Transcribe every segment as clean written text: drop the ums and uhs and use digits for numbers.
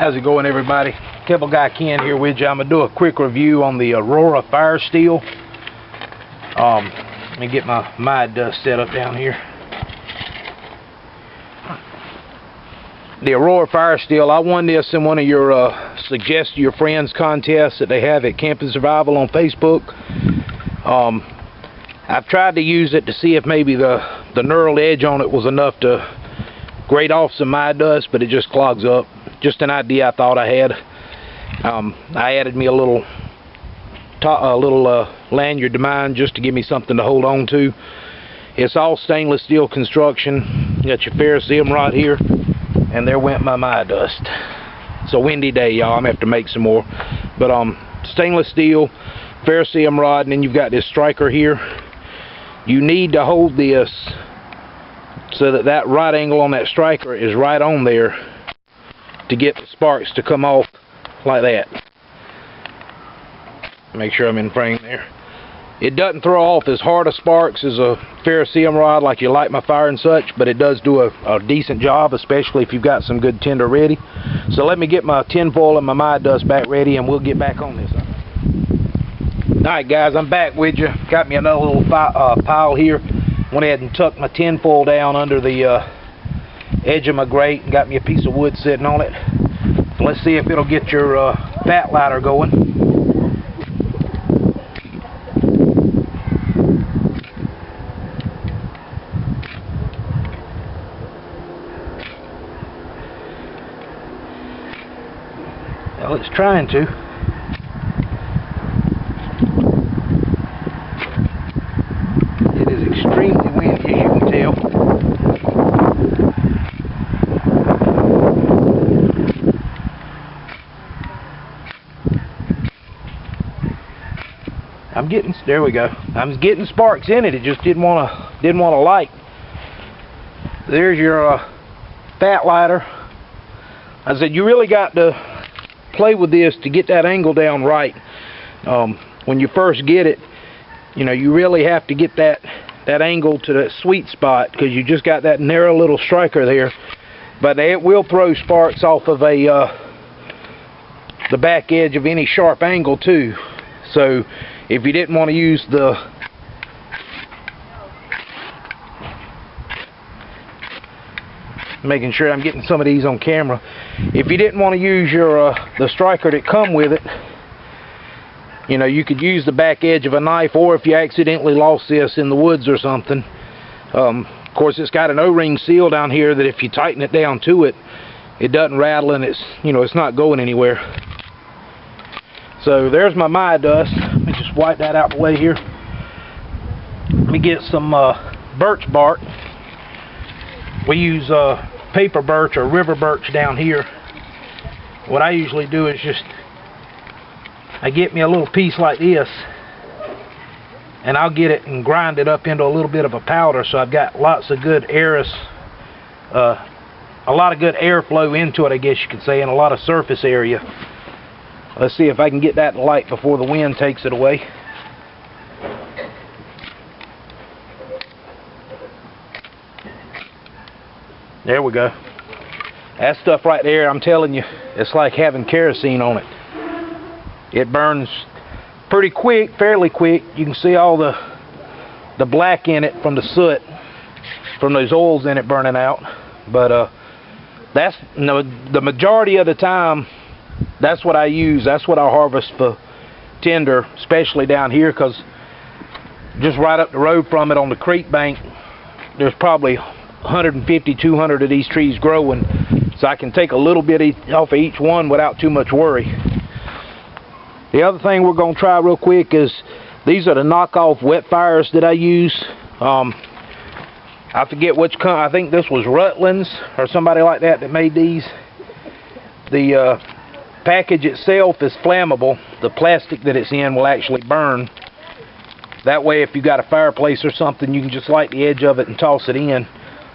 How's it going, everybody? Cable Guy Ken here with you. I'm going to do a quick review on the Aurora Fire-steel. Let me get my mud dust set up down here. The Aurora Fire-steel, I won this in one of your Suggest to Your Friends contests that they have at Camping Survival on Facebook. I've tried to use it to see if maybe the knurled edge on it was enough to grate off some mud dust, but it just clogs up. Just an idea I thought I had. I added me a little lanyard to mine just to give me something to hold on to. It's all stainless steel construction. You got your ferrocerium rod here, and there went my mud dust. It's a windy day, y'all. I'm gonna have to make some more. But stainless steel, ferrocerium rod, and then you've got this striker here. You need to hold this so that that right angle on that striker is right on there to get the sparks to come off like that. Make sure I'm in frame there. It doesn't throw off as hard a sparks as a ferrocerium rod like you light my fire and such, but it does do a decent job, especially if you've got some good tinder ready. So let me get my tin foil and my mud dust back ready, and we'll get back on this. Alright guys, I'm back with you. Got me another little pile here. Went ahead and tucked my tin foil down under the edge of my grate and got me a piece of wood sitting on it. So let's see if it'll get your fat lighter going. Well, it's trying to. It is extremely windy, as you can tell. There we go. I'm getting sparks in it. It just didn't want to light. There's your fat lighter. I said you really got to play with this to get that angle down right. When you first get it, you know, you really have to get that angle to that sweet spot, because you just got that narrow little striker there. But it will throw sparks off of the back edge of any sharp angle too. So if you didn't want to use making sure I'm getting some of these on camera. If you didn't want to use your the striker that come with it, you know, you could use the back edge of a knife, or if you accidentally lost this in the woods or something. Of course, it's got an O-ring seal down here that if you tighten it down to it, it doesn't rattle, and it's, you know, it's not going anywhere. So there's my mud dust. Let me just wipe that out the way here. Let me get some birch bark. We use paper birch or river birch down here. What I usually do is I get me a little piece like this, and I'll get it and grind it up into a little bit of a powder, so I've got lots of good a lot of good airflow into it, I guess you could say, and a lot of surface area. Let's see if I can get that to light before the wind takes it away. There we go. That stuff right there, I'm telling you, it's like having kerosene on it. It burns pretty quick, fairly quick. You can see all the black in it from the soot, from those oils in it burning out. But that's, you know, the majority of the time, that's what I use. That's what I harvest for tinder, especially down here, because just right up the road from it on the creek bank, there's probably 150, 200 of these trees growing, so I can take a little bit off of each one without too much worry. The other thing we're going to try real quick is, these are the knockoff wet fires that I use. I forget which company. I think this was Rutland's or somebody like that made these. The package itself is flammable. The plastic that it's in will actually burn. That way, if you got a fireplace or something, you can just light the edge of it and toss it in.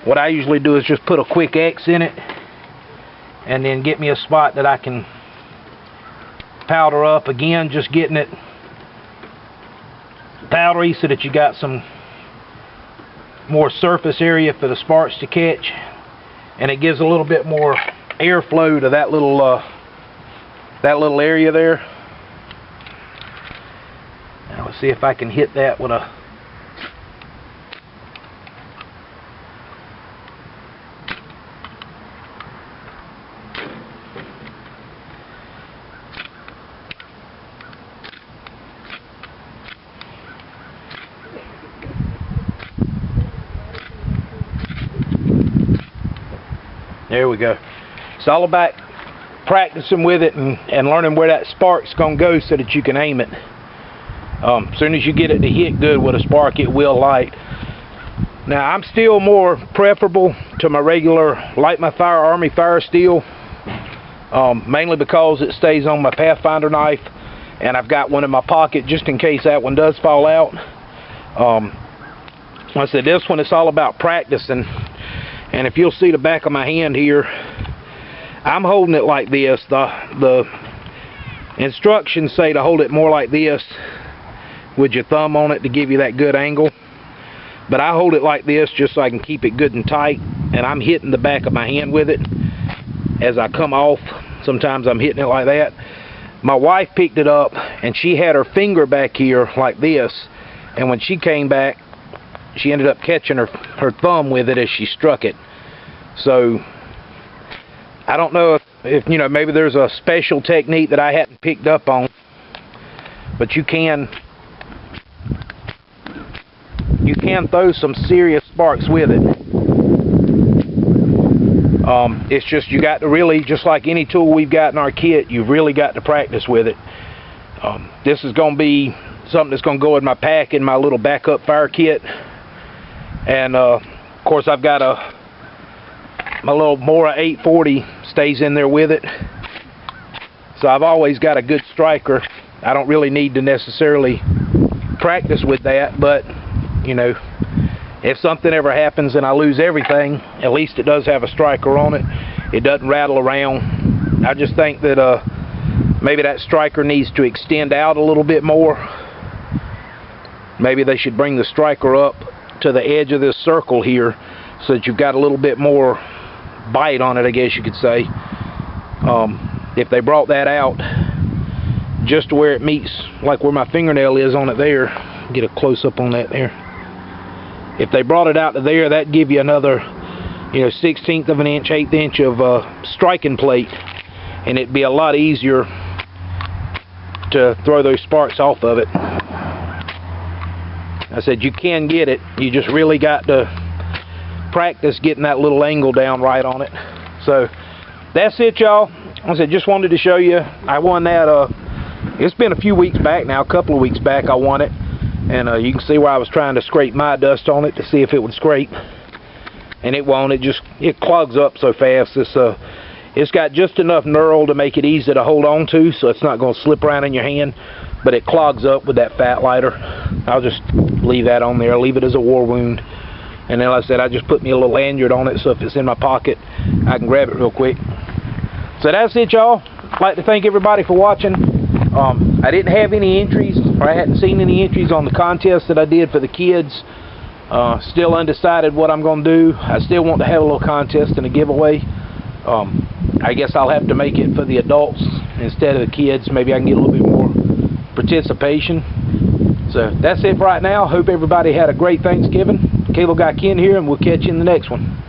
What I usually do is just put a quick X in it, and then get me a spot that I can powder up. Again, just getting it powdery so that you got some more surface area for the sparks to catch, and it gives a little bit more airflow to that little that little area there. Now let's see if I can hit that with a... There we go. It's all about practicing with it and learning where that spark's going to go so that you can aim it. As soon as you get it to hit good with a spark, it will light. Now, I'm still more preferable to my regular Light My Fire Army Fire-steel, mainly because it stays on my Pathfinder knife, and I've got one in my pocket just in case that one does fall out. Like I said, this one, it's all about practicing. And if you'll see the back of my hand here, I'm holding it like this. The instructions say to hold it more like this with your thumb on it to give you that good angle. But I hold it like this just so I can keep it good and tight. And I'm hitting the back of my hand with it as I come off. Sometimes I'm hitting it like that. My wife picked it up and she had her finger back here like this. And when she came back, she ended up catching her thumb with it as she struck it. So I don't know if you know, maybe there's a special technique that I hadn't picked up on, but you can throw some serious sparks with it. It's just, you got to really, just like any tool we've got in our kit, you've really got to practice with it. This is going to be something that's going to go in my pack in my little backup fire kit. And of course, I've got my little Mora 840 stays in there with it. So I've always got a good striker. I don't really need to necessarily practice with that, but you know, if something ever happens and I lose everything, at least it does have a striker on it. It doesn't rattle around. I just think that maybe that striker needs to extend out a little bit more. Maybe they should bring the striker up to the edge of this circle here so that you've got a little bit more bite on it, I guess you could say. If they brought that out just to where it meets, like where my fingernail is on it there, get a close-up on that there. If they brought it out to there, that'd give you another, you know, 1/16 of an inch, 1/8 inch of striking plate, and it'd be a lot easier to throw those sparks off of it. I said you can get it, you just really got to practice getting that little angle down right on it. So that's it, y'all. I said just wanted to show you. I won that, it's been a few weeks back now, a couple of weeks back I won it. And you can see where I was trying to scrape my dust on it to see if it would scrape. And it won't, it clogs up so fast. It's got just enough knurl to make it easy to hold on to, so it's not going to slip around in your hand, but it clogs up with that fat lighter. I'll just leave that on there, leave it as a war wound. And then like I said, I just put me a little lanyard on it so if it's in my pocket, I can grab it real quick. So that's it, y'all. I'd like to thank everybody for watching. I didn't have any entries, or I hadn't seen any entries on the contest that I did for the kids. Still undecided what I'm going to do. I still want to have a little contest and a giveaway. I guess I'll have to make it for the adults instead of the kids. Maybe I can get a little bit more participation. So that's it for right now. Hope everybody had a great Thanksgiving. Cable Guy Ken here, and we'll catch you in the next one.